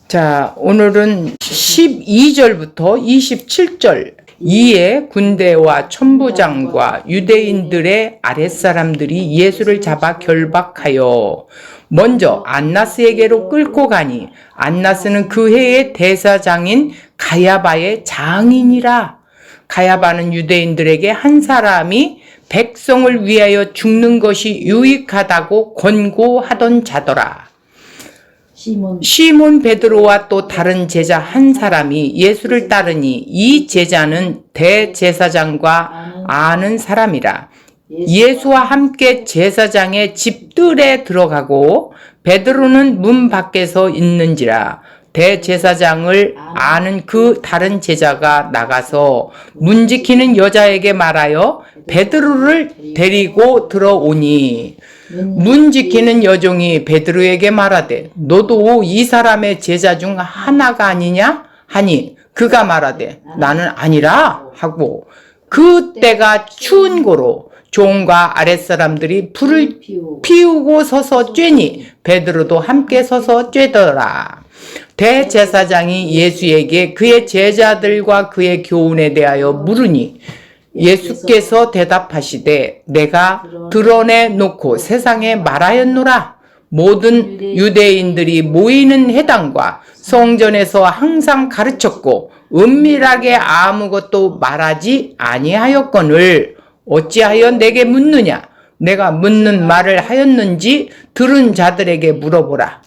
자, 오늘은 12절부터 27절. 이에 군대와 천부장과 유대인들의 아랫사람들이 예수를 잡아 결박하여 먼저 안나스에게로 끌고 가니 안나스는 그 해의 대사장인 가야바의 장인이라. 가야바는 유대인들에게 한 사람이 백성을 위하여 죽는 것이 유익하다고 권고하던 자더라. 시몬 베드로와 또 다른 제자 한 사람이 예수를 따르니 이 제자는 대제사장과 아는 사람이라. 예수와 함께 제사장의 집들에 들어가고 베드로는 문 밖에서 있는지라. 대제사장을 아는 그 다른 제자가 나가서 문 지키는 여자에게 말하여 베드로를 데리고 들어오니 문 지키는 여종이 베드로에게 말하되 너도 이 사람의 제자 중 하나가 아니냐 하니 그가 말하되 나는 아니라 하고 그 때가 추운 고로 종과 아랫사람들이 불을 피우고 서서 쬐니 베드로도 함께 서서 쬐더라. 대제사장이 예수에게 그의 제자들과 그의 교훈에 대하여 물으니 예수께서 대답하시되 내가 드러내 놓고 세상에 말하였노라. 모든 유대인들이 모이는 회당과 성전에서 항상 가르쳤고 은밀하게 아무것도 말하지 아니하였거늘 어찌하여 내게 묻느냐. 내가 묻는 말을 하였는지 들은 자들에게 물어보라.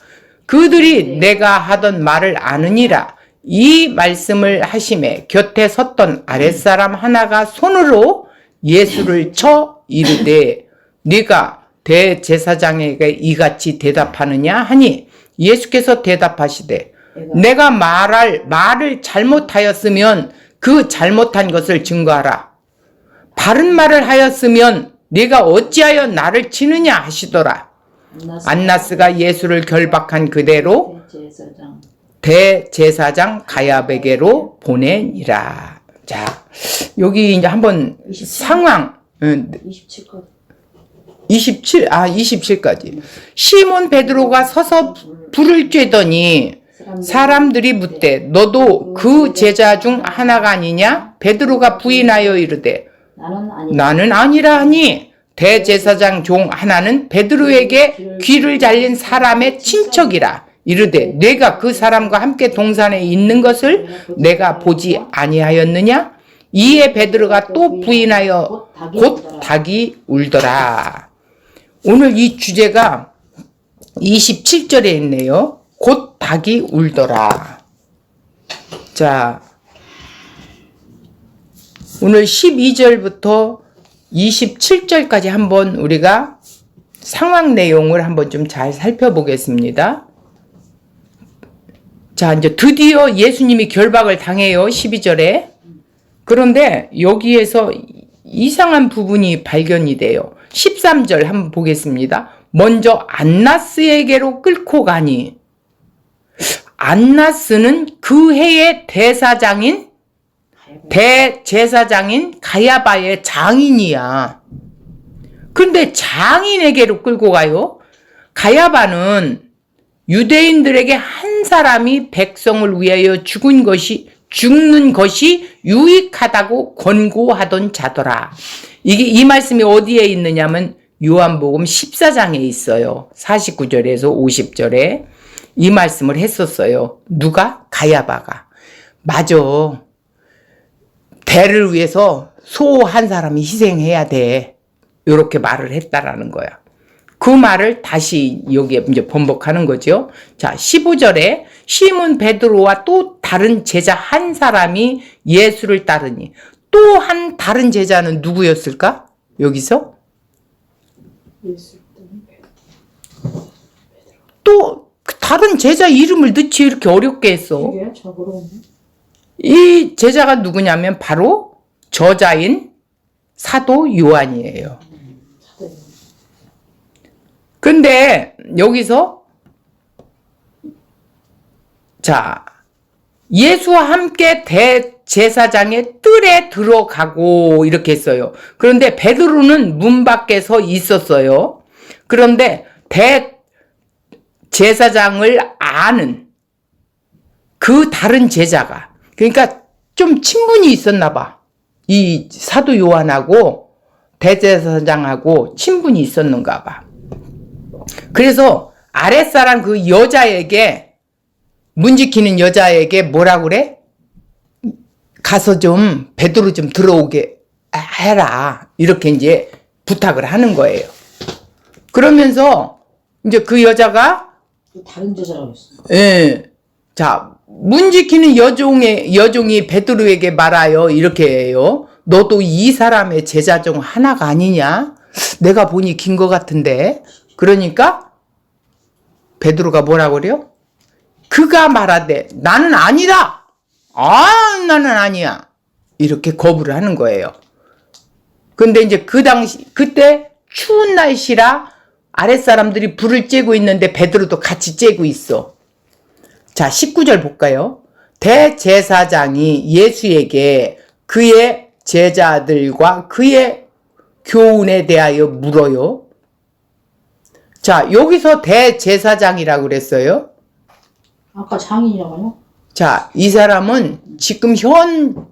그들이 내가 하던 말을 아느니라. 이 말씀을 하심에 곁에 섰던 아랫사람 하나가 손으로 예수를 쳐 이르되 네가 대제사장에게 이같이 대답하느냐 하니 예수께서 대답하시되 내가 말을 잘못하였으면 그 잘못한 것을 증거하라. 바른 말을 하였으면 네가 어찌하여 나를 치느냐 하시더라. 안나스가 예수를 결박한 그대로 대제사장 가야바에게로 보내니라. 자, 여기 이제 한번 27. 상황 27까지. 시몬 베드로가 서서 불을 쬐더니 사람들이 묻되 너도 그 제자 중 하나가 아니냐? 베드로가 부인하여 이르되 나는 아니라 하니 대제사장 종 하나는 베드로에게 귀를 잘린 사람의 친척이라. 이르되 내가 그 사람과 함께 동산에 있는 것을 내가 보지 아니하였느냐? 이에 베드로가 또 부인하여 곧 닭이 울더라. 오늘 이 주제가 27절에 있네요. 곧 닭이 울더라. 자, 오늘 12절부터 27절까지 한번 우리가 상황 내용을 한번 좀 잘 살펴보겠습니다. 자, 이제 드디어 예수님이 결박을 당해요. 12절에. 그런데 여기에서 이상한 부분이 발견이 돼요. 13절 한번 보겠습니다. 먼저 안나스에게로 끌고 가니 안나스는 그 해의 대제사장인 가야바의 장인이야. 근데 장인에게로 끌고 가요. 가야바는 유대인들에게 한 사람이 백성을 위하여 죽는 것이 유익하다고 권고하던 자더라. 이 말씀이 어디에 있느냐면 요한복음 14장에 있어요. 49절에서 50절에 이 말씀을 했었어요. 누가? 가야바가. 맞아. 대를 위해서 소 한 사람이 희생해야 돼. 이렇게 말을 했다라는 거야. 그 말을 다시 여기에 이제 번복하는 거죠. 자, 15절에 시몬 베드로와 또 다른 제자 한 사람이 예수를 따르니 또 한 다른 제자는 누구였을까? 여기서? 또 다른 제자 이름을 넣지 이렇게 어렵게 했어. 이 제자가 누구냐면 바로 저자인 사도 요한이에요. 근데 여기서 자, 예수와 함께 대제사장의 뜰에 들어가고 이렇게 했어요. 그런데 베드로는 문 밖에 서 있었어요. 그런데 대제사장을 아는 그 다른 제자가, 그러니까 좀 친분이 있었나 봐. 이 사도 요한하고 대제사장하고 친분이 있었는가 봐. 그래서 아랫사람 그 여자에게, 문 지키는 여자에게 뭐라 그래? 가서 좀 베드로 좀 들어오게 해라. 이렇게 이제 부탁을 하는 거예요. 그러면서 이제 그 여자가 다른 제자라고 했어. 예. 자, 문 지키는 여종이 베드로에게 말하여 이렇게 해요. 너도 이 사람의 제자 중 하나가 아니냐? 내가 보니 긴 것 같은데. 그러니까 베드로가 뭐라 그래요? 그가 말하되 나는 아니다. 나는 아니야. 이렇게 거부를 하는 거예요. 근데 이제 그때 추운 날씨라 아랫사람들이 불을 쬐고 있는데 베드로도 같이 쬐고 있어. 자, 19절 볼까요? 대제사장이 예수에게 그의 제자들과 그의 교훈에 대하여 물어요. 자, 여기서 대제사장이라고 그랬어요. 아까 장인이라고요? 자, 이 사람은 지금 현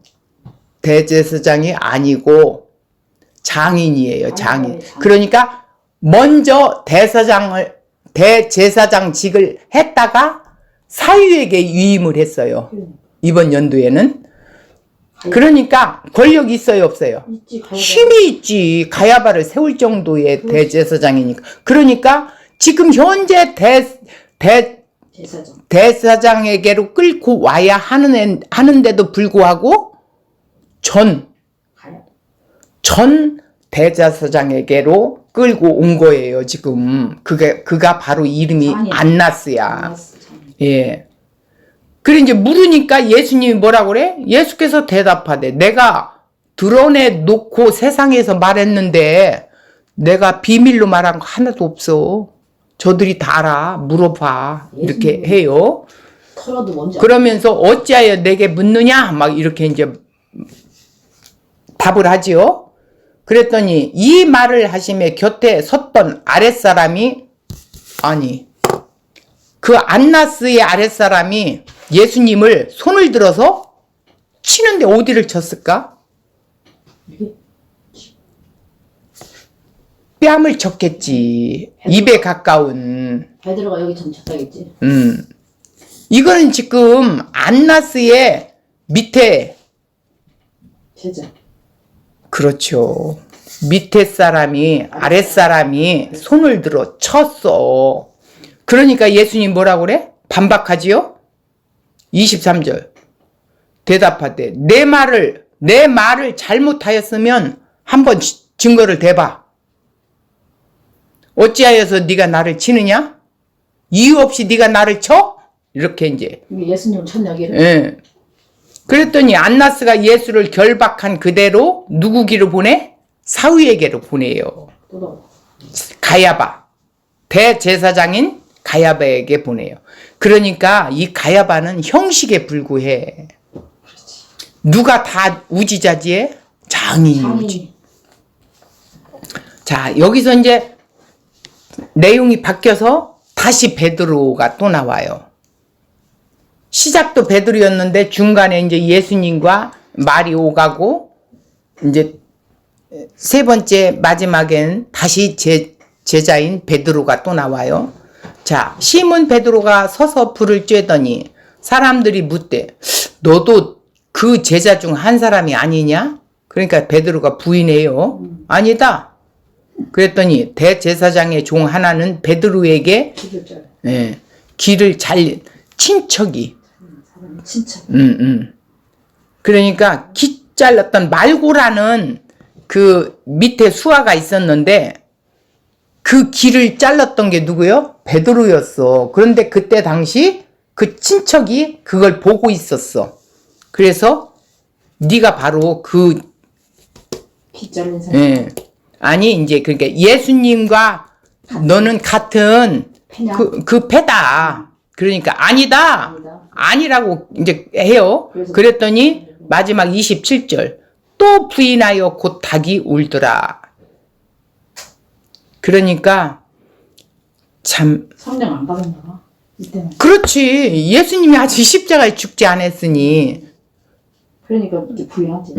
대제사장이 아니고 장인이에요. 장인. 그러니까 먼저 대제사장직을 했다가 사위에게 위임을 했어요. 이번 연도에는. 그러니까 권력이 있어요, 없어요? 있지, 가야바. 힘이 있지. 가야바를 세울 정도의 대제사장이니까. 그러니까 지금 현재 제사장. 대사장에게로 끌고 와야 하는데도 불구하고 전 대제사장에게로 끌고 온 거예요, 지금. 그가 바로 이름이 안나스야. 예. 그래, 이제 물으니까 예수님이 뭐라 그래? 예수께서 대답하되, 내가 드러내 놓고 세상에서 말했는데, 내가 비밀로 말한 거 하나도 없어. 저들이 다 알아. 물어봐. 이렇게 해요. 털어도 뭔지 그러면서 어찌하여 내게 묻느냐? 막 이렇게 이제 답을 하지요. 그랬더니 이 말을 하심에 곁에 섰던 아랫사람이, 아니, 그 안나스의 아랫사람이 예수님을 손을 들어서 치는데 어디를 쳤을까? 뺨을 쳤겠지. 입에 가까운. 베드로가 여기 좀 쳤다겠지. 이거는 지금 안나스의 밑에, 제자. 그렇죠. 밑에 사람이, 아랫사람이 손을 들어 쳤어. 그러니까 예수님 뭐라고 그래? 반박하지요? 23절. 대답하되, 내 말을 잘못하였으면 한번 증거를 대봐. 어찌하여서 네가 나를 치느냐? 이유 없이 네가 나를 쳐? 이렇게 이제. 예수님을 쳤냐, 걔를? 예. 그랬더니 안나스가 예수를 결박한 그대로 누구기로 보내? 사위에게로 보내요. 가야바. 대제사장인 가야바에게 보내요. 그러니까 이 가야바는 형식에 불구해. 누가 다 우지자지해? 장인이지. 자, 여기서 이제 내용이 바뀌어서 다시 베드로가 또 나와요. 시작도 베드로였는데 중간에 이제 예수님과 말이 오가고 이제 세 번째 마지막엔 다시 제자인 베드로가 또 나와요. 자, 시몬 베드로가 서서 불을 쬐더니 사람들이 묻되, 너도 그 제자 중 한 사람이 아니냐? 그러니까 베드로가 부인해요. 아니다. 그랬더니 대제사장의 종 하나는 베드로에게 길을 잘린 친척이. 친척. 그러니까 기 잘랐던 말고라는 그 밑에 수화가 있었는데 그 길을 잘랐던 게 누구요? 베드로였어. 그런데 그때 당시 그 친척이 그걸 보고 있었어. 그래서 네가 바로 그 기 잘린 사람. 아니 이제 그러니까 예수님과 너는 같은 그 패다. 그러니까 아니다. 아니라고 이제 해요. 그랬더니 마지막 27절 또 부인하여 곧 닭이 울더라. 그러니까 참 성령 안 받았나 봐. 이때는. 그렇지. 예수님이 아직 십자가에 죽지 않았으니. 그러니까 이제 부인하지.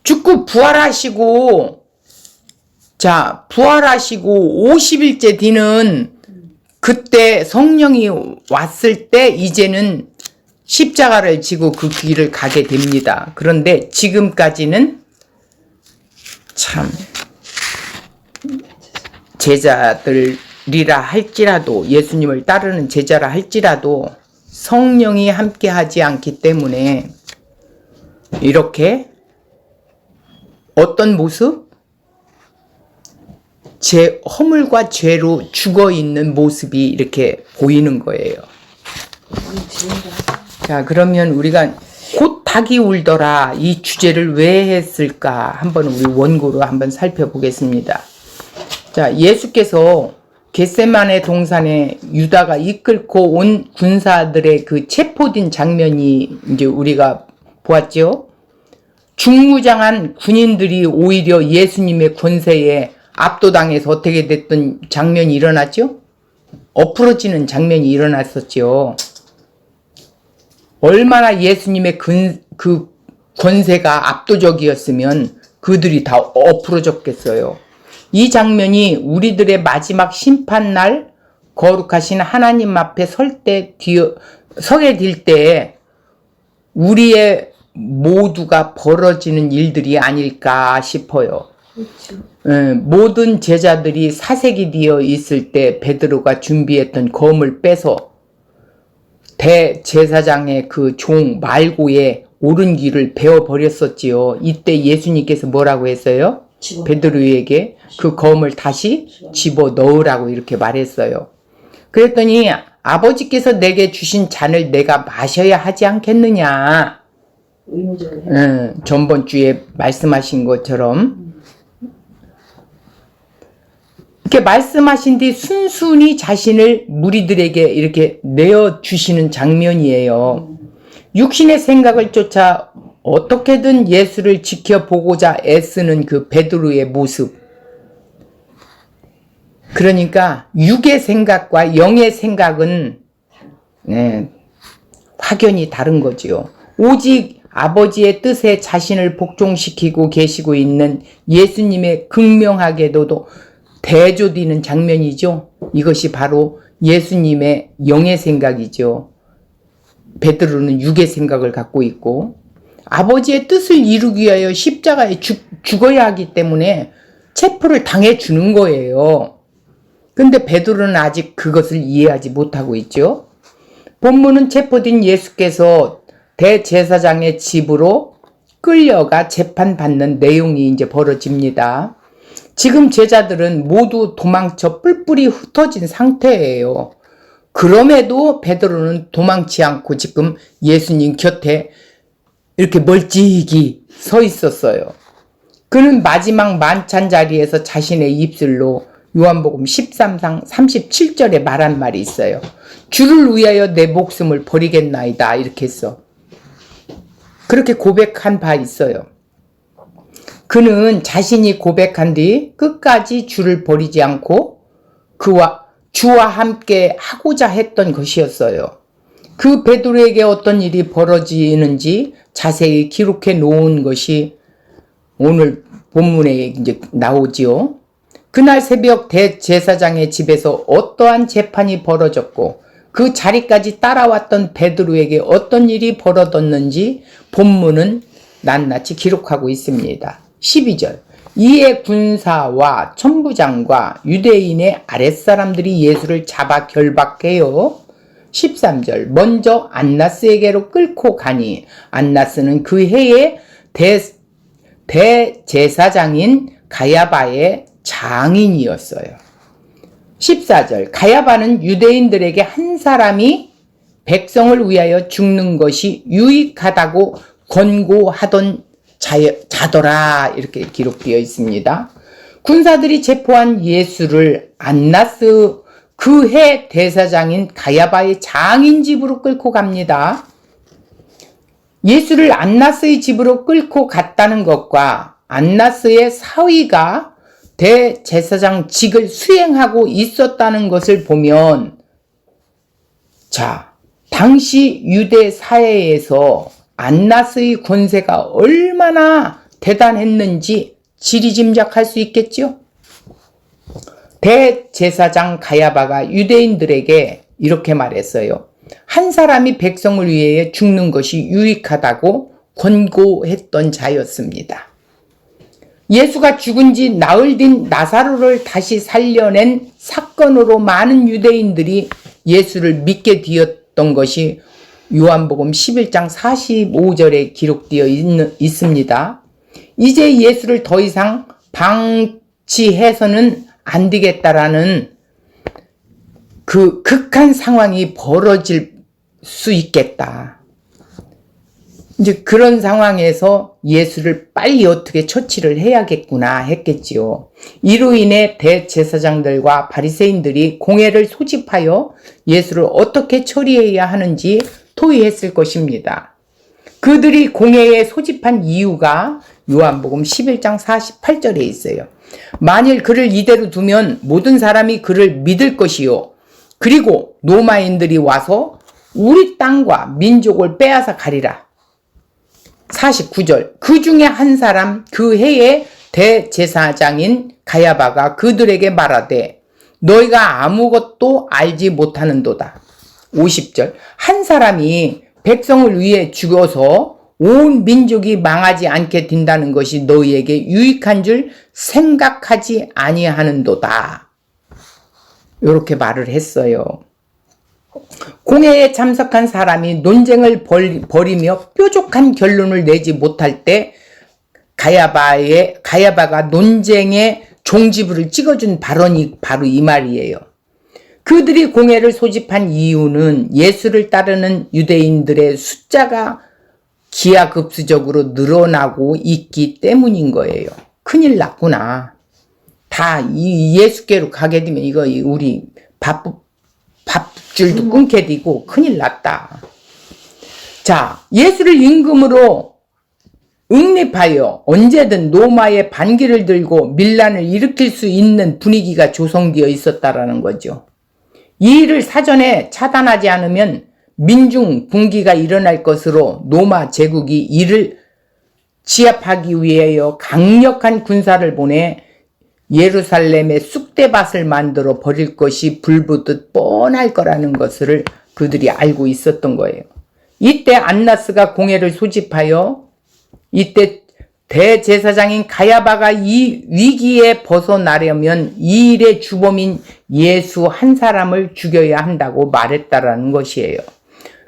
죽고 부활하시고, 자, 부활하시고 50일째 뒤는 그때 성령이 왔을 때 이제는 십자가를 지고 그 길을 가게 됩니다. 그런데 지금까지는 참 제자들이라 할지라도, 예수님을 따르는 제자라 할지라도 성령이 함께 하지 않기 때문에 이렇게 어떤 모습? 제 허물과 죄로 죽어있는 모습이 이렇게 보이는 거예요. 자, 그러면 우리가 곧 닭이 울더라, 이 주제를 왜 했을까? 한번 우리 원고로 한번 살펴보겠습니다. 자, 예수께서 겟세마네 동산에 유다가 이끌고 온 군사들의 그 체포된 장면이 이제 우리가 보았죠. 중무장한 군인들이 오히려 예수님의 권세에 압도당해서 어떻게 됐던 장면이 일어났죠? 엎으러지는 장면이 일어났었죠. 얼마나 예수님의 그 권세가 압도적이었으면 그들이 다 엎으러졌겠어요. 이 장면이 우리들의 마지막 심판날 거룩하신 하나님 앞에 서게 될 때 우리의 모두가 벌어지는 일들이 아닐까 싶어요. 모든 제자들이 사색이 되어 있을 때 베드로가 준비했던 검을 빼서 대제사장의 그 종 말고의 옳은 길을 베어버렸었지요. 이때 예수님께서 뭐라고 했어요? 베드로에게 그 검을 다시 집어 넣으라고 이렇게 말했어요. 그랬더니 아버지께서 내게 주신 잔을 내가 마셔야 하지 않겠느냐. 전번 주에 말씀하신 것처럼 이렇게 말씀하신 뒤 순순히 자신을 무리들에게 이렇게 내어주시는 장면이에요. 육신의 생각을 쫓아 어떻게든 예수를 지켜보고자 애쓰는 그 베드로의 모습. 그러니까 육의 생각과 영의 생각은 확연히 다른 거지요. 오직 아버지의 뜻에 자신을 복종시키고 계시고 있는 예수님의 극명하게도 대조되는 장면이죠. 이것이 바로 예수님의 영의 생각이죠. 베드로는 육의 생각을 갖고 있고 아버지의 뜻을 이루기 위하여 십자가에 죽어야 하기 때문에 체포를 당해주는 거예요. 근데 베드로는 아직 그것을 이해하지 못하고 있죠. 본문은 체포된 예수께서 대제사장의 집으로 끌려가 재판받는 내용이 이제 벌어집니다. 지금 제자들은 모두 도망쳐 뿔뿔이 흩어진 상태예요. 그럼에도 베드로는 도망치 않고 지금 예수님 곁에 이렇게 멀찍이 서 있었어요. 그는 마지막 만찬 자리에서 자신의 입술로 요한복음 13장 37절에 말한 말이 있어요. 주를 위하여 내 목숨을 버리겠나이다 이렇게 했어. 그렇게 고백한 바 있어요. 그는 자신이 고백한 뒤 끝까지 주를 버리지 않고 주와 함께 하고자 했던 것이었어요. 그 베드로에게 어떤 일이 벌어지는지 자세히 기록해 놓은 것이 오늘 본문에 이제 나오지요. 그날 새벽 대제사장의 집에서 어떠한 재판이 벌어졌고 그 자리까지 따라왔던 베드로에게 어떤 일이 벌어졌는지 본문은 낱낱이 기록하고 있습니다. 12절. 이에 군사와 천부장과 유대인의 아랫사람들이 예수를 잡아 결박해요. 13절. 먼저 안나스에게로 끌고 가니 안나스는 그 해의 대제사장인 가야바의 장인이었어요. 14절. 가야바는 유대인들에게 한 사람이 백성을 위하여 죽는 것이 유익하다고 권고하던 자더라 이렇게 기록되어 있습니다. 군사들이 체포한 예수를 안나스 그 해 대사장인 가야바의 장인 집으로 끌고 갑니다. 예수를 안나스의 집으로 끌고 갔다는 것과 안나스의 사위가 대제사장직을 수행하고 있었다는 것을 보면 자, 당시 유대 사회에서 안나스의 권세가 얼마나 대단했는지 지리짐작할 수 있겠죠? 대제사장 가야바가 유대인들에게 이렇게 말했어요. 한 사람이 백성을 위해 죽는 것이 유익하다고 권고했던 자였습니다. 예수가 죽은 지 나흘 뒤인 나사로를 다시 살려낸 사건으로 많은 유대인들이 예수를 믿게 되었던 것이 요한복음 11장 45절에 기록되어 있습니다. 이제 예수를 더 이상 방치해서는 안 되겠다라는 그 극한 상황이 벌어질 수 있겠다. 이제 그런 상황에서 예수를 빨리 어떻게 처치를 해야겠구나 했겠지요. 이로 인해 대제사장들과 바리새인들이 공회를 소집하여 예수를 어떻게 처리해야 하는지 토의했을 것입니다. 그들이 공회에 소집한 이유가 요한복음 11장 48절에 있어요. 만일 그를 이대로 두면 모든 사람이 그를 믿을 것이요. 그리고 로마인들이 와서 우리 땅과 민족을 빼앗아 가리라. 49절. 그 중에 한 사람 그 해의 대제사장인 가야바가 그들에게 말하되 너희가 아무것도 알지 못하는도다. 50절. 한 사람이 백성을 위해 죽어서 온 민족이 망하지 않게 된다는 것이 너희에게 유익한 줄 생각하지 아니하는도다. 이렇게 말을 했어요. 공회에 참석한 사람이 논쟁을 벌이며 뾰족한 결론을 내지 못할 때 가야바가 논쟁의 종지부를 찍어준 발언이 바로 이 말이에요. 그들이 공회를 소집한 이유는 예수를 따르는 유대인들의 숫자가 기하급수적으로 늘어나고 있기 때문인 거예요. 큰일 났구나. 다 이 예수께로 가게 되면 이거 우리 밥줄도 끊게 되고 큰일 났다. 자, 예수를 임금으로 응립하여 언제든 로마의 반기를 들고 밀란을 일으킬 수 있는 분위기가 조성되어 있었다라는 거죠. 이 일을 사전에 차단하지 않으면 민중 분기가 일어날 것으로 로마 제국이 이를 지압하기 위하여 강력한 군사를 보내 예루살렘에 쑥대밭을 만들어 버릴 것이 불보듯 뻔할 거라는 것을 그들이 알고 있었던 거예요. 이때 안나스가 공회를 소집하여 이때 대제사장인 가야바가 이 위기에 벗어나려면 이 일의 주범인 예수 한 사람을 죽여야 한다고 말했다라는 것이에요.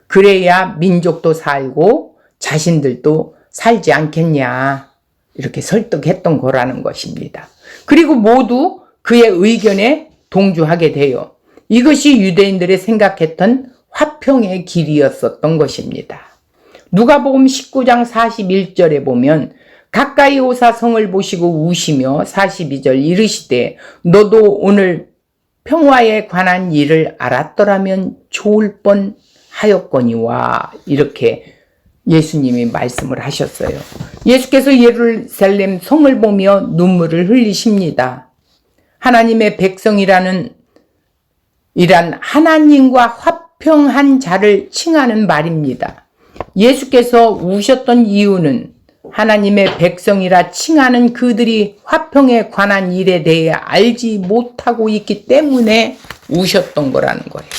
그래야 민족도 살고 자신들도 살지 않겠냐 이렇게 설득했던 거라는 것입니다. 그리고 모두 그의 의견에 동조하게 돼요. 이것이 유대인들이 생각했던 화평의 길이었었던 것입니다. 누가복음 19장 41절에 보면 가까이 오사 성을 보시고 우시며 42절 이르시되 너도 오늘 평화에 관한 일을 알았더라면 좋을 뻔하였거니와 이렇게 예수님이 말씀을 하셨어요. 예수께서 예루살렘 성을 보며 눈물을 흘리십니다. 하나님의 백성이란 하나님과 화평한 자를 칭하는 말입니다. 예수께서 우셨던 이유는 하나님의 백성이라 칭하는 그들이 화평에 관한 일에 대해 알지 못하고 있기 때문에 우셨던 거라는 거예요.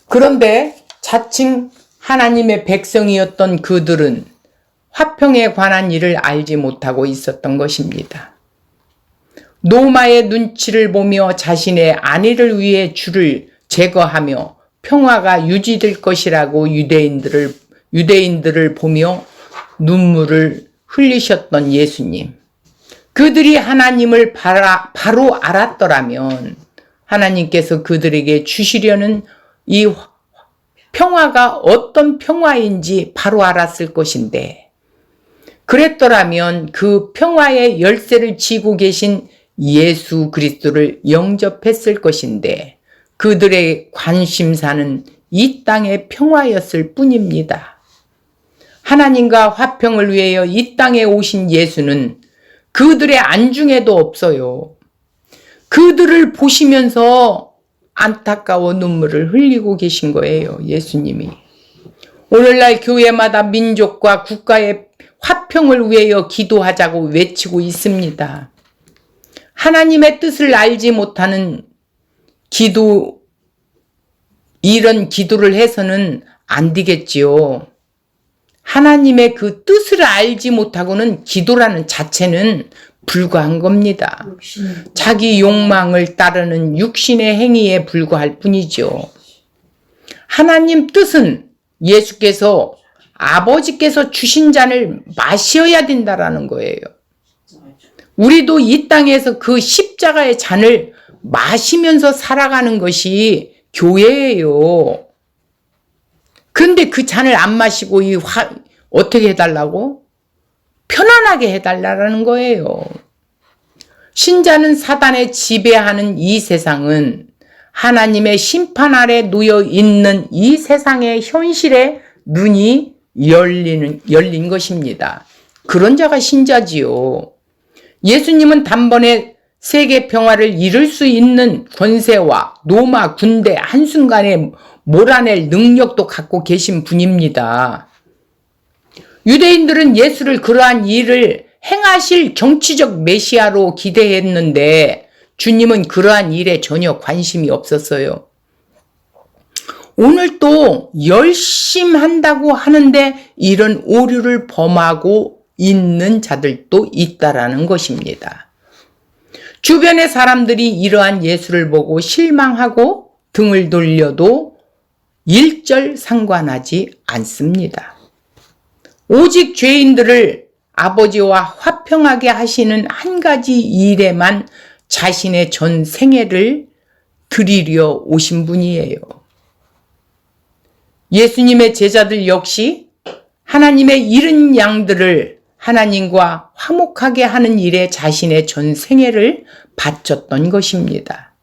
그런데 자칭 하나님의 백성이었던 그들은 화평에 관한 일을 알지 못하고 있었던 것입니다. 로마의 눈치를 보며 자신의 안위를 위해 주를 제거하며 평화가 유지될 것이라고 유대인들을 보며 눈물을 흘리셨던 예수님. 그들이 하나님을 바로 알았더라면 하나님께서 그들에게 주시려는 이 평화가 어떤 평화인지 바로 알았을 것인데 그랬더라면 그 평화의 열쇠를 쥐고 계신 예수 그리스도를 영접했을 것인데 그들의 관심사는 이 땅의 평화였을 뿐입니다. 하나님과 화평을 위하여 이 땅에 오신 예수는 그들의 안중에도 없어요. 그들을 보시면서 안타까워 눈물을 흘리고 계신 거예요. 예수님이. 오늘날 교회마다 민족과 국가의 화평을 위하여 기도하자고 외치고 있습니다. 하나님의 뜻을 알지 못하는 이런 기도를 해서는 안 되겠지요. 하나님의 그 뜻을 알지 못하고는 기도라는 자체는 불과한 겁니다. 자기 욕망을 따르는 육신의 행위에 불과할 뿐이죠. 하나님 뜻은 예수께서 아버지께서 주신 잔을 마셔야 된다라는 거예요. 우리도 이 땅에서 그 십자가의 잔을 마시면서 살아가는 것이 교회예요. 근데 그 잔을 안 마시고 어떻게 해달라고? 편안하게 해달라는 거예요. 신자는 사단의 지배하는 이 세상은 하나님의 심판 아래 놓여 있는 이 세상의 현실에 눈이 열린 것입니다. 그런 자가 신자지요. 예수님은 단번에 세계 평화를 이룰 수 있는 권세와 로마 군대 한순간에 몰아낼 능력도 갖고 계신 분입니다. 유대인들은 예수를 그러한 일을 행하실 정치적 메시아로 기대했는데 주님은 그러한 일에 전혀 관심이 없었어요. 오늘 또 열심한다고 하는데 이런 오류를 범하고 있는 자들도 있다라는 것입니다. 주변의 사람들이 이러한 예수를 보고 실망하고 등을 돌려도 일절 상관하지 않습니다. 오직 죄인들을 아버지와 화평하게 하시는 한 가지 일에만 자신의 전 생애를 드리려 오신 분이에요. 예수님의 제자들 역시 하나님의 잃은 양들을 하나님과 화목하게 하는 일에 자신의 전 생애를 바쳤던 것입니다.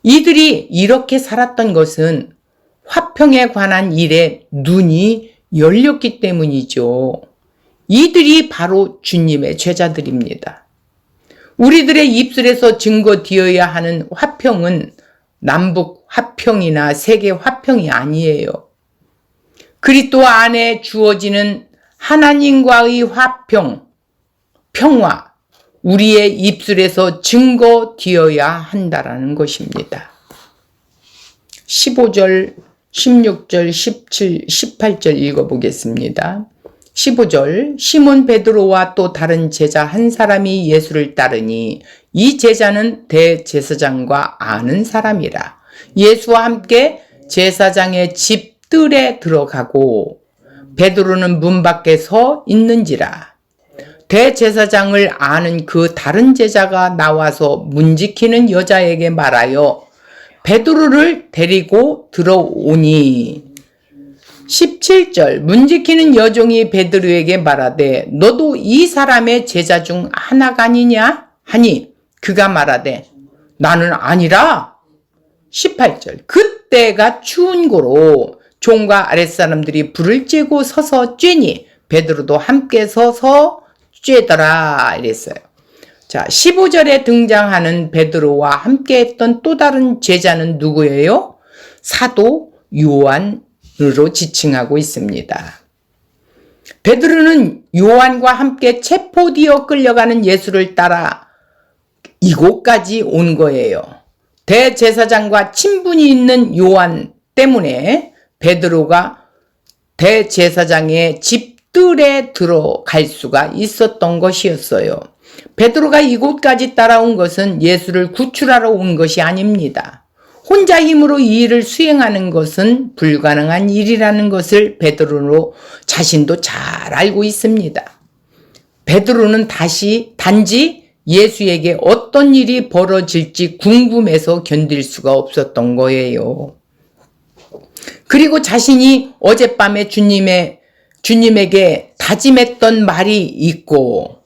이들이 이렇게 살았던 것은 화평에 관한 일에 눈이 열렸기 때문이죠. 이들이 바로 주님의 제자들입니다. 우리들의 입술에서 증거되어야 하는 화평은 남북 화평이나 세계 화평이 아니에요. 그리스도 안에 주어지는 하나님과의 화평, 평화, 우리의 입술에서 증거되어야 한다라는 것입니다. 15절, 16절, 17, 18절 읽어보겠습니다. 15절, 시몬 베드로와 또 다른 제자 한 사람이 예수를 따르니 이 제자는 대제사장과 아는 사람이라. 예수와 함께 제사장의 집들에 들어가고 베드로는 문 밖에 서 있는지라. 대제사장을 아는 그 다른 제자가 나와서 문 지키는 여자에게 말하여 베드로를 데리고 들어오니 17절 문 지키는 여종이 베드로에게 말하되 너도 이 사람의 제자 중 하나가 아니냐 하니 그가 말하되 나는 아니라. 18절 그때가 추운 고로 종과 아랫사람들이 불을 쬐고 서서 쬐니 베드로도 함께 서서 쬐더라 이랬어요. 자, 15절에 등장하는 베드로와 함께 했던 또 다른 제자는 누구예요? 사도 요한으로 지칭하고 있습니다. 베드로는 요한과 함께 체포되어 끌려가는 예수를 따라 이곳까지 온 거예요. 대제사장과 친분이 있는 요한 때문에 베드로가 대제사장의 집들에 들어갈 수가 있었던 것이었어요. 베드로가 이곳까지 따라온 것은 예수를 구출하러 온 것이 아닙니다. 혼자 힘으로 이 일을 수행하는 것은 불가능한 일이라는 것을 베드로 자신도 잘 알고 있습니다. 베드로는 단지 예수에게 어떤 일이 벌어질지 궁금해서 견딜 수가 없었던 거예요. 그리고 자신이 어젯밤에 주님에게 다짐했던 말이 있고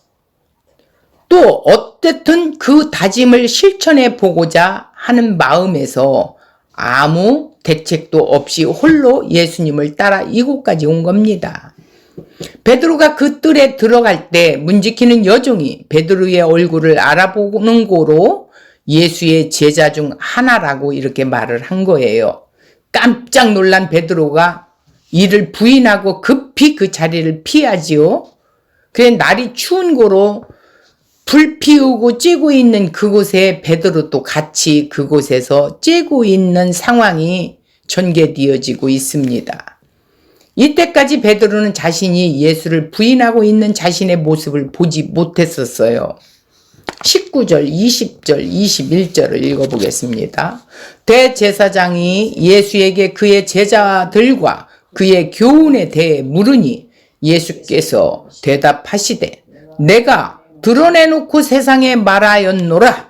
또 어쨌든 그 다짐을 실천해 보고자 하는 마음에서 아무 대책도 없이 홀로 예수님을 따라 이곳까지 온 겁니다. 베드로가 그 뜰에 들어갈 때 문 지키는 여종이 베드로의 얼굴을 알아보는 고로 예수의 제자 중 하나라고 이렇게 말을 한 거예요. 깜짝 놀란 베드로가 이를 부인하고 급히 그 자리를 피하지요. 그래 날이 추운 고로 불 피우고 쬐고 있는 그곳에 베드로도 같이 그곳에서 쬐고 있는 상황이 전개되어지고 있습니다. 이때까지 베드로는 자신이 예수를 부인하고 있는 자신의 모습을 보지 못했었어요. 19절, 20절, 21절을 읽어보겠습니다. 대제사장이 예수에게 그의 제자들과 그의 교훈에 대해 물으니 예수께서 대답하시되 내가 드러내놓고 세상에 말하였노라.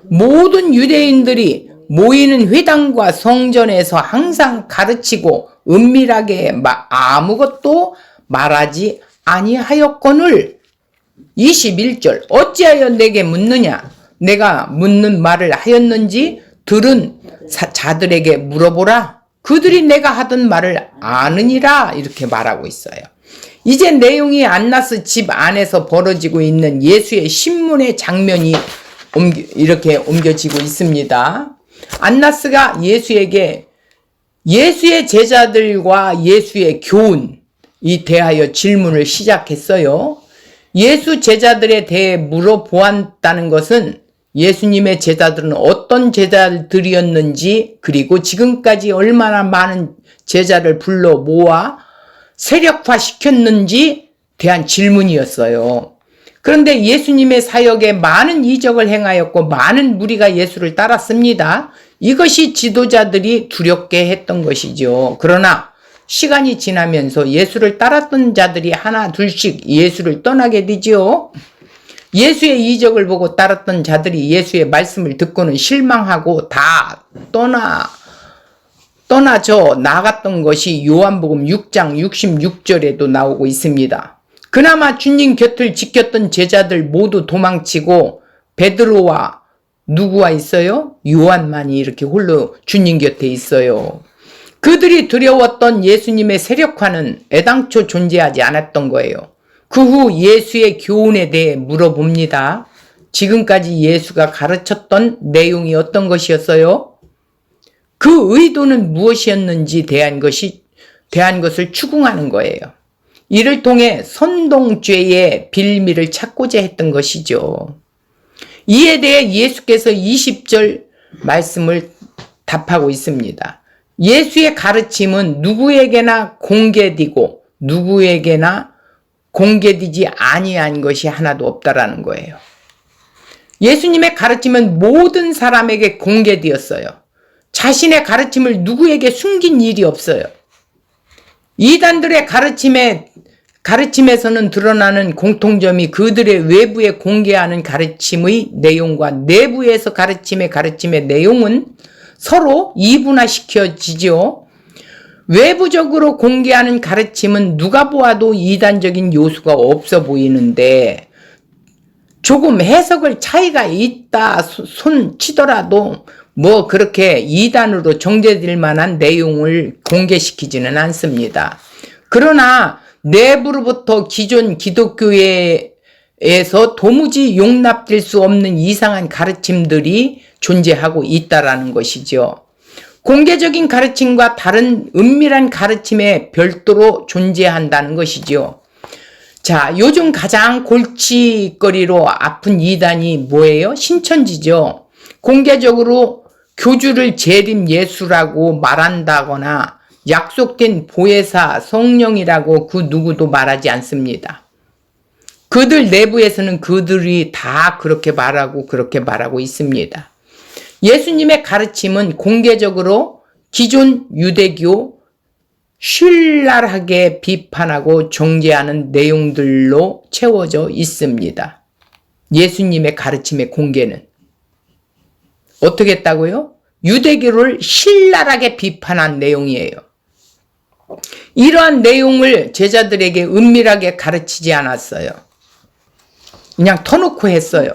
모든 유대인들이 모이는 회당과 성전에서 항상 가르치고 은밀하게 아무것도 말하지 아니하였거늘. 21절 어찌하여 내게 묻느냐. 내가 묻는 말을 하였는지 들은 자들에게 물어보라. 그들이 내가 하던 말을 아느니라. 이렇게 말하고 있어요. 이제 내용이 안나스 집 안에서 벌어지고 있는 예수의 신문의 장면이 이렇게 옮겨지고 있습니다. 안나스가 예수에게 예수의 제자들과 예수의 교훈에 대하여 질문을 시작했어요. 예수 제자들에 대해 물어보았다는 것은 예수님의 제자들은 어떤 제자들이었는지, 그리고 지금까지 얼마나 많은 제자를 불러 모아 세력화시켰는지 대한 질문이었어요. 그런데 예수님의 사역에 많은 이적을 행하였고 많은 무리가 예수를 따랐습니다. 이것이 지도자들이 두렵게 했던 것이죠. 그러나 시간이 지나면서 예수를 따랐던 자들이 하나 둘씩 예수를 떠나게 되죠. 예수의 이적을 보고 따랐던 자들이 예수의 말씀을 듣고는 실망하고 다 떠나져 나갔던 것이 요한복음 6장 66절에도 나오고 있습니다. 그나마 주님 곁을 지켰던 제자들 모두 도망치고 베드로와 누구와 있어요? 요한만이 이렇게 홀로 주님 곁에 있어요. 그들이 두려웠던 예수님의 세력화는 애당초 존재하지 않았던 거예요. 그 후 예수의 교훈에 대해 물어봅니다. 지금까지 예수가 가르쳤던 내용이 어떤 것이었어요? 그 의도는 무엇이었는지 대한 것을 추궁하는 거예요. 이를 통해 선동죄의 빌미를 찾고자 했던 것이죠. 이에 대해 예수께서 20절 말씀을 답하고 있습니다. 예수의 가르침은 누구에게나 공개되고 누구에게나 공개되지 아니한 것이 하나도 없다라는 거예요. 예수님의 가르침은 모든 사람에게 공개되었어요. 자신의 가르침을 누구에게 숨긴 일이 없어요. 이단들의 가르침에서는 드러나는 공통점이 그들의 외부에 공개하는 가르침의 내용과 내부에서 가르침의 내용은 서로 이분화시켜지죠. 외부적으로 공개하는 가르침은 누가 보아도 이단적인 요소가 없어 보이는데 조금 해석을 차이가 있다 손 치더라도 뭐 그렇게 이단으로 정죄될 만한 내용을 공개시키지는 않습니다. 그러나 내부로부터 기존 기독교회에서 도무지 용납될 수 없는 이상한 가르침들이 존재하고 있다라는 것이죠. 공개적인 가르침과 다른 은밀한 가르침에 별도로 존재한다는 것이죠. 자, 요즘 가장 골칫거리로 아픈 이단이 뭐예요? 신천지죠. 공개적으로 교주를 재림 예수라고 말한다거나 약속된 보혜사 성령이라고 그 누구도 말하지 않습니다. 그들 내부에서는 그들이 다 그렇게 말하고 있습니다. 예수님의 가르침은 공개적으로 기존 유대교 신랄하게 비판하고 정죄하는 내용들로 채워져 있습니다. 예수님의 가르침의 공개는 어떻게 했다고요? 유대교를 신랄하게 비판한 내용이에요. 이러한 내용을 제자들에게 은밀하게 가르치지 않았어요. 그냥 터놓고 했어요.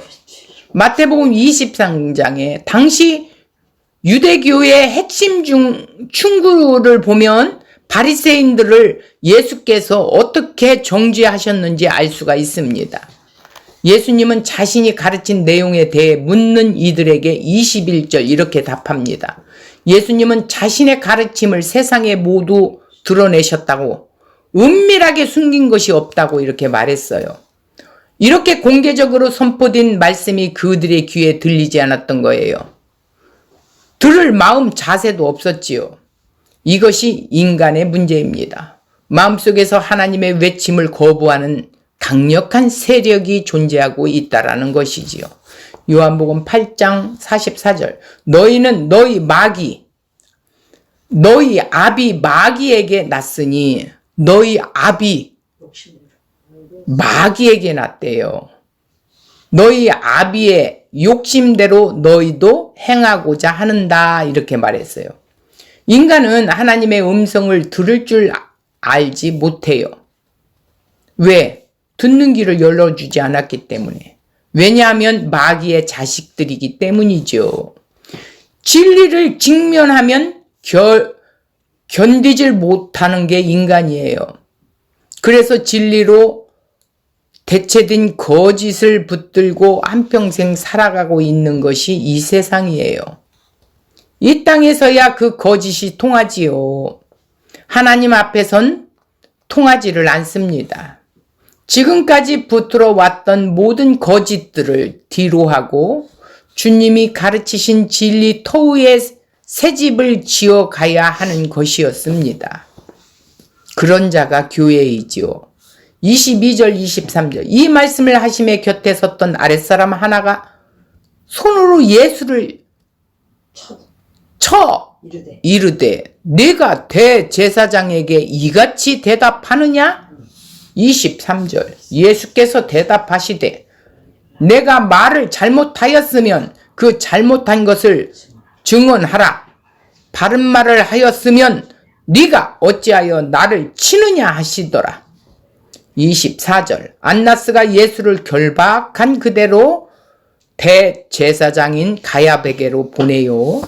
마태복음 23장에 당시 유대교의 핵심 중 충고를 보면 바리새인들을 예수께서 어떻게 정죄하셨는지 알 수가 있습니다. 예수님은 자신이 가르친 내용에 대해 묻는 이들에게 21절 이렇게 답합니다. 예수님은 자신의 가르침을 세상에 모두 드러내셨다고, 은밀하게 숨긴 것이 없다고 이렇게 말했어요. 이렇게 공개적으로 선포된 말씀이 그들의 귀에 들리지 않았던 거예요. 들을 마음 자세도 없었지요. 이것이 인간의 문제입니다. 마음속에서 하나님의 외침을 거부하는 강력한 세력이 존재하고 있다라는 것이지요. 요한복음 8장 44절. 너희는 너희 아비 마귀에게 났으니, 너희 아비 마귀에게 났대요. 너희 아비의 욕심대로 너희도 행하고자 하는다 이렇게 말했어요. 인간은 하나님의 음성을 들을 줄 알지 못해요. 왜? 듣는 귀를 열어주지 않았기 때문에. 왜냐하면 마귀의 자식들이기 때문이죠. 진리를 직면하면 견디질 못하는 게 인간이에요. 그래서 진리로 대체된 거짓을 붙들고 한평생 살아가고 있는 것이 이 세상이에요. 이 땅에서야 그 거짓이 통하지요. 하나님 앞에선 통하지를 않습니다. 지금까지 붙들어 왔던 모든 거짓들을 뒤로하고 주님이 가르치신 진리 터위에 새집을 지어가야 하는 것이었습니다. 그런 자가 교회이지요. 22절 23절 이 말씀을 하심에 곁에 섰던 아랫사람 하나가 손으로 예수를 쳐 이르되 네가 대제사장에게 이같이 대답하느냐? 23절 예수께서 대답하시되 내가 말을 잘못하였으면 그 잘못한 것을 증언하라. 바른 말을 하였으면 네가 어찌하여 나를 치느냐 하시더라. 24절 안나스가 예수를 결박한 그대로 대제사장인 가야베게로 보내요.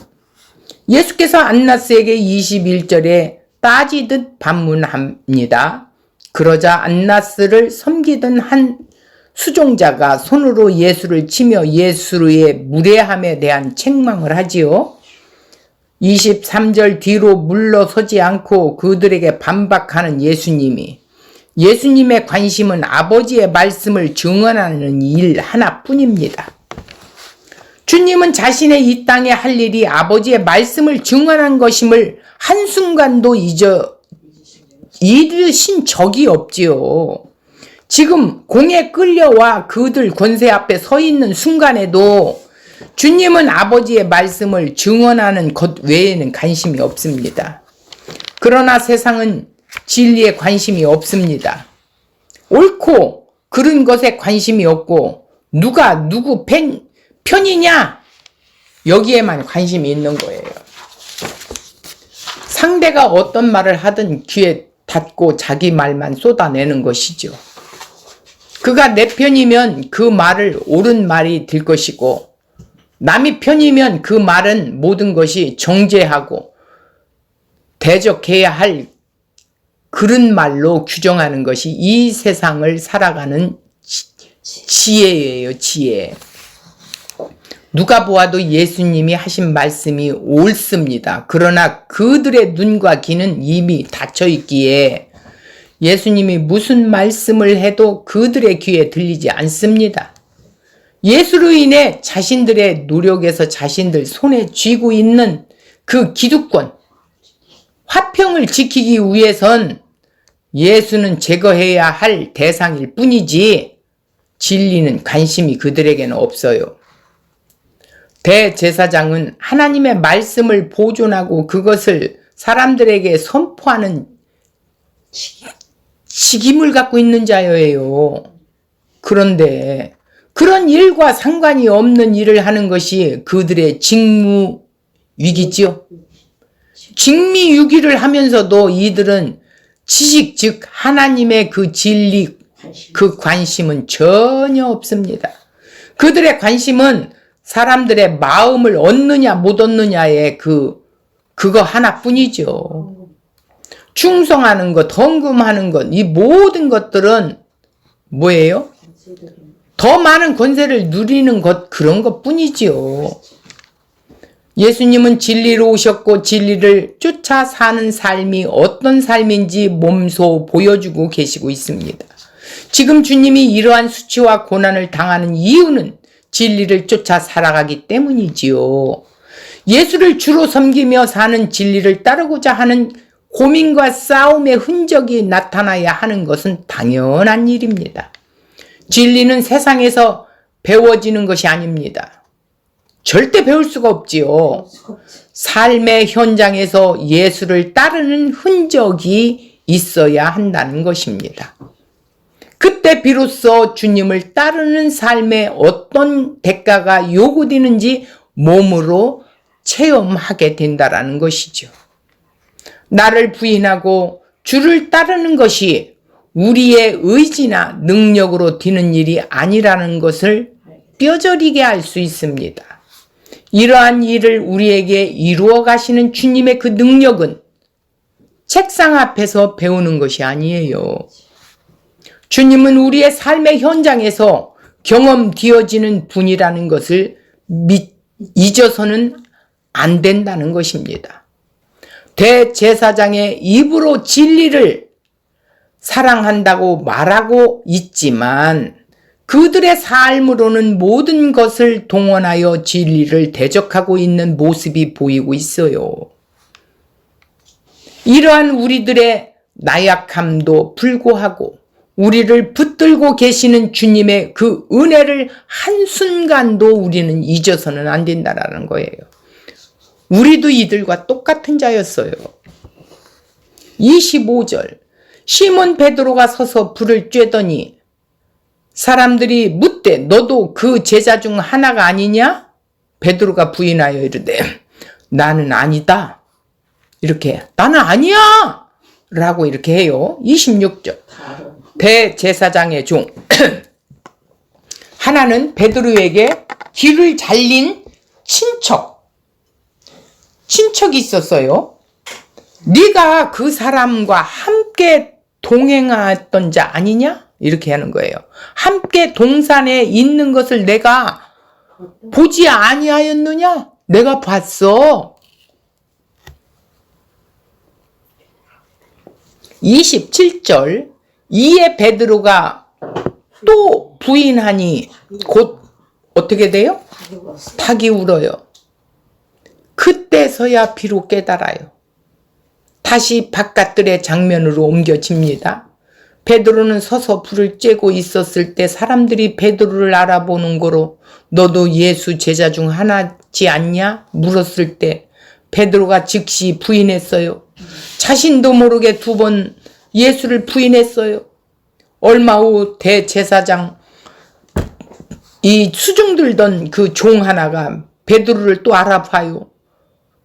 예수께서 안나스에게 21절에 따지듯 반문합니다. 그러자 안나스를 섬기던 한 수종자가 손으로 예수를 치며 예수의 무례함에 대한 책망을 하지요. 23절 뒤로 물러서지 않고 그들에게 반박하는 예수님의 관심은 아버지의 말씀을 증언하는 일 하나뿐입니다. 주님은 자신의 이 땅에 할 일이 아버지의 말씀을 증언한 것임을 한순간도 잊으신 적이 없지요. 지금 공에 끌려와 그들 권세 앞에 서 있는 순간에도 주님은 아버지의 말씀을 증언하는 것 외에는 관심이 없습니다. 그러나 세상은 진리에 관심이 없습니다. 옳고 그른 것에 관심이 없고 누가 누구 편이냐? 여기에만 관심이 있는 거예요. 상대가 어떤 말을 하든 귀에 닫고 자기 말만 쏟아내는 것이죠. 그가 내 편이면 그 말을 옳은 말이 될 것이고 남이 편이면 그 말은 모든 것이 정죄하고 대적해야 할 그런 말로 규정하는 것이 이 세상을 살아가는 지혜예요. 지혜. 누가 보아도 예수님이 하신 말씀이 옳습니다. 그러나 그들의 눈과 귀는 이미 닫혀 있기에 예수님이 무슨 말씀을 해도 그들의 귀에 들리지 않습니다. 예수로 인해 자신들의 노력에서 자신들 손에 쥐고 있는 그 기득권, 화평을 지키기 위해선 예수는 제거해야 할 대상일 뿐이지 진리는 관심이 그들에게는 없어요. 대제사장은 하나님의 말씀을 보존하고 그것을 사람들에게 선포하는 직임을 갖고 있는 자예요. 그런데 그런 일과 상관이 없는 일을 하는 것이 그들의 직무유기지요. 직무유기를 하면서도 이들은 지식 즉 하나님의 그 진리 그 관심은 전혀 없습니다. 그들의 관심은 사람들의 마음을 얻느냐 못 얻느냐의 그거 하나뿐이죠. 충성하는 것, 헌금하는 것, 이 모든 것들은 뭐예요? 더 많은 권세를 누리는 것, 그런 것 뿐이지요. 예수님은 진리로 오셨고 진리를 쫓아 사는 삶이 어떤 삶인지 몸소 보여주고 계시고 있습니다. 지금 주님이 이러한 수치와 고난을 당하는 이유는 진리를 쫓아 살아가기 때문이지요. 예수를 주로 섬기며 사는 진리를 따르고자 하는 고민과 싸움의 흔적이 나타나야 하는 것은 당연한 일입니다. 진리는 세상에서 배워지는 것이 아닙니다. 절대 배울 수가 없지요. 삶의 현장에서 예수를 따르는 흔적이 있어야 한다는 것입니다. 그때 비로소 주님을 따르는 삶에 어떤 대가가 요구되는지 몸으로 체험하게 된다는 것이죠. 나를 부인하고 주를 따르는 것이 우리의 의지나 능력으로 되는 일이 아니라는 것을 뼈저리게 알 수 있습니다. 이러한 일을 우리에게 이루어 가시는 주님의 그 능력은 책상 앞에서 배우는 것이 아니에요. 주님은 우리의 삶의 현장에서 경험되어지는 분이라는 것을 잊어서는 안 된다는 것입니다. 대제사장의 입으로 진리를 사랑한다고 말하고 있지만 그들의 삶으로는 모든 것을 동원하여 진리를 대적하고 있는 모습이 보이고 있어요. 이러한 우리들의 나약함도 불구하고 우리를 붙들고 계시는 주님의 그 은혜를 한순간도 우리는 잊어서는 안 된다는 거예요. 우리도 이들과 똑같은 자였어요. 25절 시몬 베드로가 서서 불을 쬐더니 사람들이 묻되 너도 그 제자 중 하나가 아니냐? 베드로가 부인하여 이르되 나는 아니다. 이렇게 나는 아니야! 라고 이렇게 해요. 26절 대제사장의 종 하나는 베드로에게 귀를 잘린 친척이 있었어요. 네가 그 사람과 함께 동행했던 자 아니냐? 이렇게 하는 거예요. 함께 동산에 있는 것을 내가 보지 아니하였느냐? 내가 봤어. 27절 이에 베드로가 또 부인하니 곧 어떻게 돼요? 닭이 울어요. 그때서야 비록 깨달아요. 다시 바깥들의 장면으로 옮겨집니다. 베드로는 서서 불을 쬐고 있었을 때 사람들이 베드로를 알아보는 거로 너도 예수 제자 중 하나지 않냐? 물었을 때 베드로가 즉시 부인했어요. 자신도 모르게 2번 예수를 부인했어요. 얼마 후 대제사장 이 수중 들던 그 종 하나가 베드로를 또 알아봐요.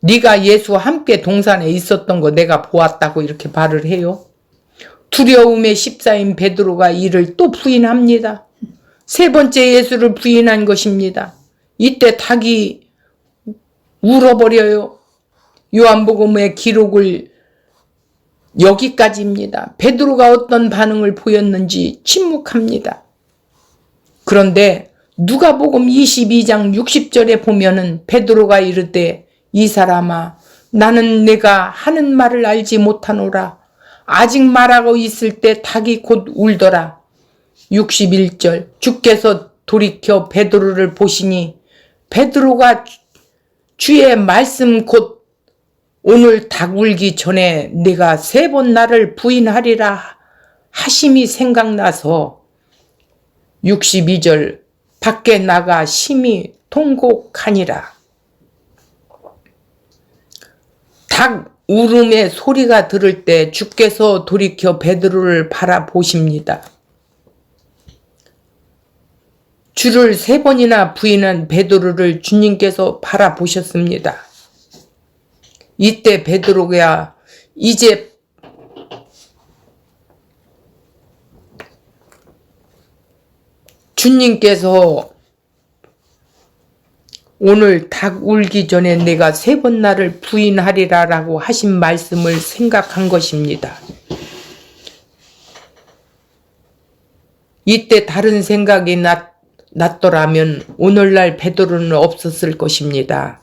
네가 예수와 함께 동산에 있었던 거 내가 보았다고 이렇게 말을 해요. 두려움에 십사인 베드로가 이를 또 부인합니다. 3번째 예수를 부인한 것입니다. 이때 닭이 울어버려요. 요한복음의 기록을 여기까지입니다. 베드로가 어떤 반응을 보였는지 침묵합니다. 그런데 누가복음 22장 60절에 보면은 베드로가 이르되 이 사람아 나는 내가 하는 말을 알지 못하노라. 아직 말하고 있을 때 닭이 곧 울더라. 61절 주께서 돌이켜 베드로를 보시니 베드로가 주의 말씀 곧 오늘 닭 울기 전에 네가 3번 나를 부인하리라 하심이 생각나서 62절 밖에 나가 심히 통곡하니라. 닭 울음의 소리가 들을 때 주께서 돌이켜 베드로를 바라보십니다. 주를 3번이나 부인한 베드로를 주님께서 바라보셨습니다. 이때 베드로가 이제 주님께서 오늘 닭 울기 전에 내가 3번 나를 부인하리라 라고 하신 말씀을 생각한 것입니다. 이때 다른 생각이 났더라면 오늘날 베드로는 없었을 것입니다.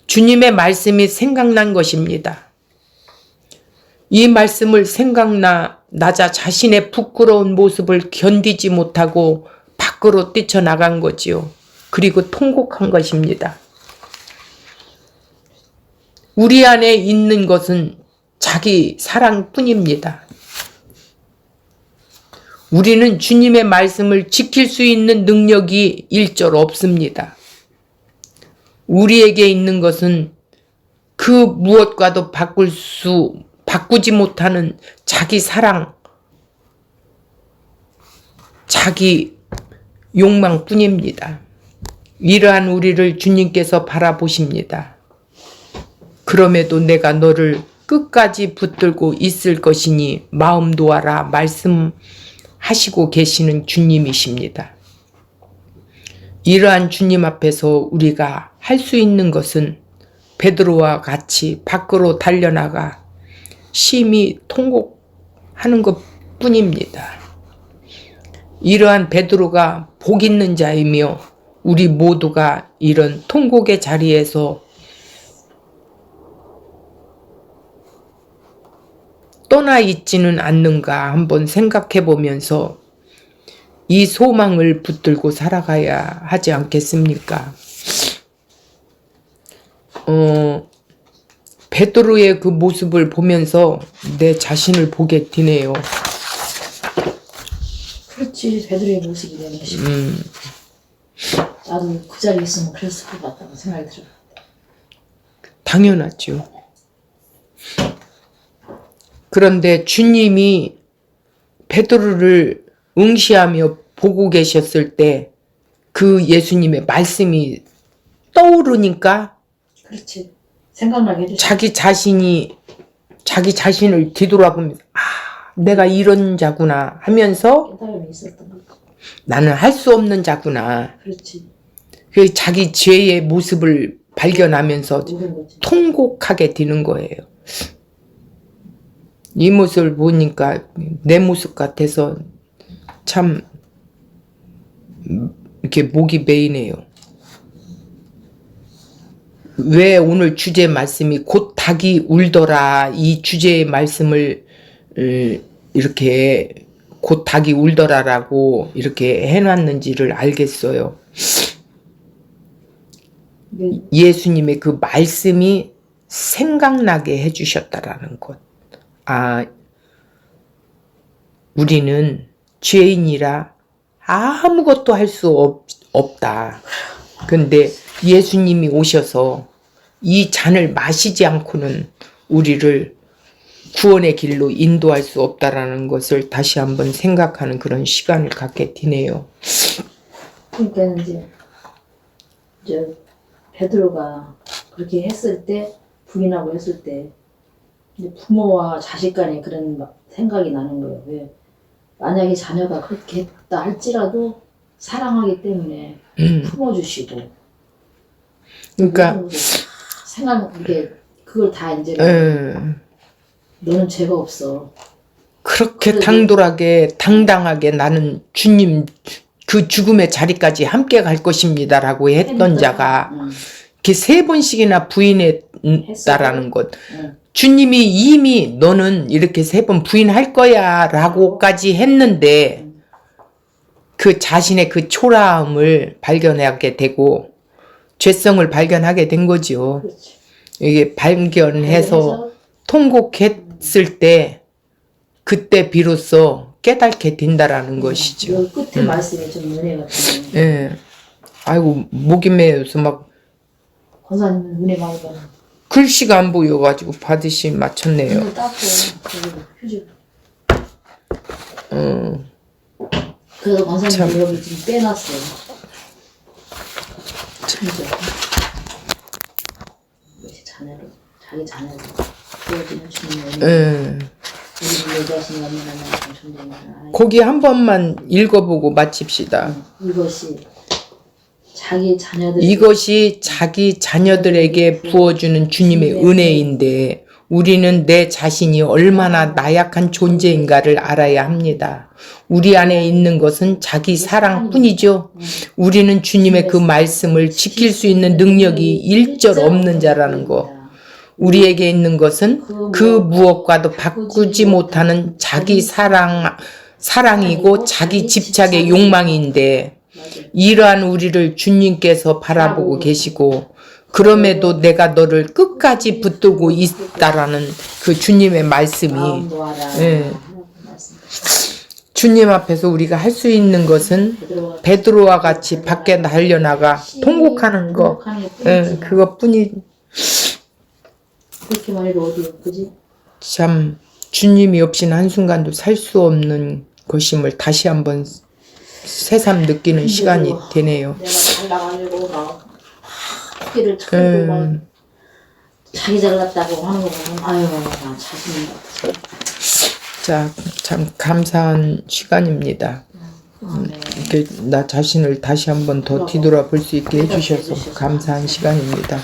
주님의 말씀이 생각난 것입니다. 이 말씀을 생각나자 자신의 부끄러운 모습을 견디지 못하고 밖으로 뛰쳐나간 거지요. 그리고 통곡한 것입니다. 우리 안에 있는 것은 자기 사랑뿐입니다. 우리는 주님의 말씀을 지킬 수 있는 능력이 일절 없습니다. 우리에게 있는 것은 그 무엇과도 바꾸지 못하는 자기 사랑, 자기 욕망뿐입니다. 이러한 우리를 주님께서 바라보십니다. 그럼에도 내가 너를 끝까지 붙들고 있을 것이니 마음 놓아라 말씀하시고 계시는 주님이십니다. 이러한 주님 앞에서 우리가 할 수 있는 것은 베드로와 같이 밖으로 달려나가 심히 통곡하는 것뿐입니다. 이러한 베드로가 복 있는 자이며 우리 모두가 이런 통곡의 자리에서 떠나 있지는 않는가 한번 생각해 보면서 이 소망을 붙들고 살아가야 하지 않겠습니까? 베드로의 그 모습을 보면서 내 자신을 보게 되네요. 그렇지. 베드로의 모습이 되는 것이. 나도 그 자리에 있으면 그랬을 것 같다는 생각이 들어요. 당연하죠. 그런데 주님이 베드로를 응시하며 보고 계셨을 때 그 예수님의 말씀이 떠오르니까 그렇지. 생각나게 해주죠. 자기 자신을 뒤돌아보면서 내가 이런 자구나 하면서 깨달음이 있었던 거지. 나는 할 수 없는 자구나. 그렇지. 그 자기 죄의 모습을 발견하면서 모든 거지. 통곡하게 되는 거예요. 이 모습을 보니까 내 모습 같아서 참 이렇게 목이 메이네요. 왜 오늘 주제 말씀이 곧 닭이 울더라 이 주제의 말씀을 이렇게 곧 닭이 울더라라고 이렇게 해놨는지를 알겠어요. 네. 예수님의 그 말씀이 생각나게 해주셨다라는 것. 우리는 죄인이라 아무것도 할 수 없다. 근데 예수님이 오셔서 이 잔을 마시지 않고는 우리를 구원의 길로 인도할 수 없다라는 것을 다시 한번 생각하는 그런 시간을 갖게 되네요. 그러니까 이제 베드로가 그렇게 했을 때 부인하고 했을 때 이제 부모와 자식 간에 그런 생각이 나는 거예요. 왜 만약에 자녀가 그렇게 했다 할지라도 사랑하기 때문에 품어주시고 그러니까 이게 그걸 다 이제 너는 죄가 없어. 그렇게 그래도 당당하게 나는 주님 그 죽음의 자리까지 함께 갈 것입니다라고 했던 자가 이렇게 3번씩이나 부인했다라는 것. 주님이 이미 너는 이렇게 3번 부인할 거야 라고까지 했는데 그 자신의 그 초라함을 발견하게 되고 죄성을 발견하게 된 거죠. 그렇지. 이게 발견해서 통곡했을 때 그때 비로소 깨닫게 된다라는 것이죠. 여기 끝에 말씀이 좀 은혜 같은. 예. 아이고 목이 메어서 막 권사님은 은혜 많이 받는. 글씨가 안 보여가지고 받으시 맞췄네요. 눈을 닦고 휴지. 그래서 권사님 여기 지금 빼놨어요. 진짜. 이것이 자기 자녀를 보여주는 주님의 은혜. 우리 내 자신이 없는 하나님 존재하나. 거기 한 번만 읽어보고 마칩시다. 이것이 자기 자녀들에게 부어주는 주님의 은혜인데 우리는 내 자신이 얼마나 나약한 존재인가를 알아야 합니다. 우리 안에 있는 것은 자기 사랑뿐이죠. 우리는 주님의 그 말씀을 지킬 수 있는 능력이 일절 없는 자라는 거. 우리에게 있는 것은 그 무엇과도 바꾸지 못하는 자기 사랑이고 자기 집착의 욕망인데, 이러한 우리를 주님께서 바라보고 계시고, 그럼에도 내가 너를 끝까지 붙들고 있다라는 그 주님의 말씀이, 예. 주님 앞에서 우리가 할 수 있는 것은 베드로와 같이 밖에 달려나가 통곡하는 거, 예, 그것뿐이. 그렇게 말해도 어디 그지? 참 주님이 없이는 한순간도 살 수 없는 것임을 다시 한번 새삼 느끼는 시간이 되네요. 내가 잘 나가려고 막 토끼를 쳐고 막 자기 잘났다고 하는 거 보면 아유 나 자신이 없어. 자, 참 감사한 시간입니다. 네. 이렇게 나 자신을 다시 한번 더 뒤돌아볼 수 있게 해주셔서 감사한 시간입니다.